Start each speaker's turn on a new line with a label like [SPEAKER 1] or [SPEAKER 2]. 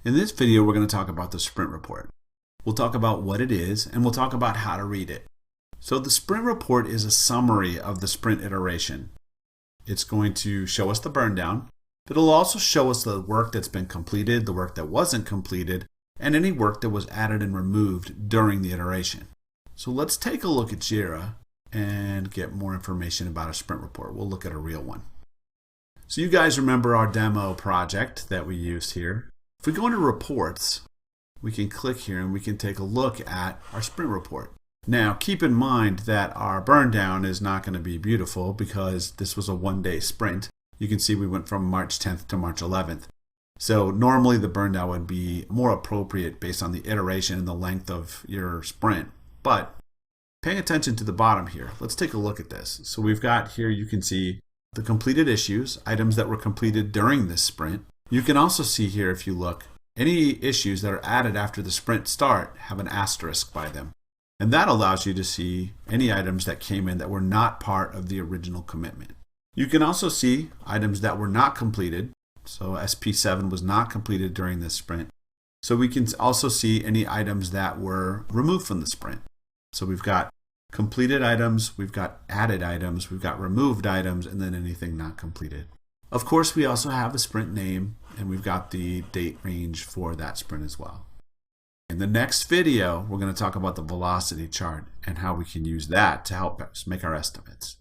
[SPEAKER 1] In this video, we're going to talk about the sprint report. We'll talk about what it is, and we'll talk about how to read it. So the sprint report is a summary of the sprint iteration. It's going to show us the burn down, but it'll also show us the work that's been completed, the work that wasn't completed, and any work that was added and removed during the iteration. So let's take a look at JIRA and get more information about a sprint report. We'll look at a real one. So you guys remember our demo project that we used here. If we go into reports, we can click here and we can take a look at our sprint report. Now keep in mind that our burn down is not going to be beautiful because this was a one-day sprint. You can see we went from March 10th to March 11th. So normally the burn down would be more appropriate based on the iteration and the length of your sprint. But paying attention to the bottom here, let's take a look at this. So we've got here, you can see the completed issues, items that were completed during this sprint. You can also see here, if you look, any issues that are added after the sprint start have an asterisk by them. And that allows you to see any items that came in that were not part of the original commitment. You can also see items that were not completed. So SP7 was not completed during this sprint. So we can also see any items that were removed from the sprint. So we've got completed items, we've got added items, we've got removed items, and then anything not completed. Of course, we also have a sprint name, and we've got the date range for that sprint as well. In the next video, we're going to talk about the velocity chart and how we can use that to help us make our estimates.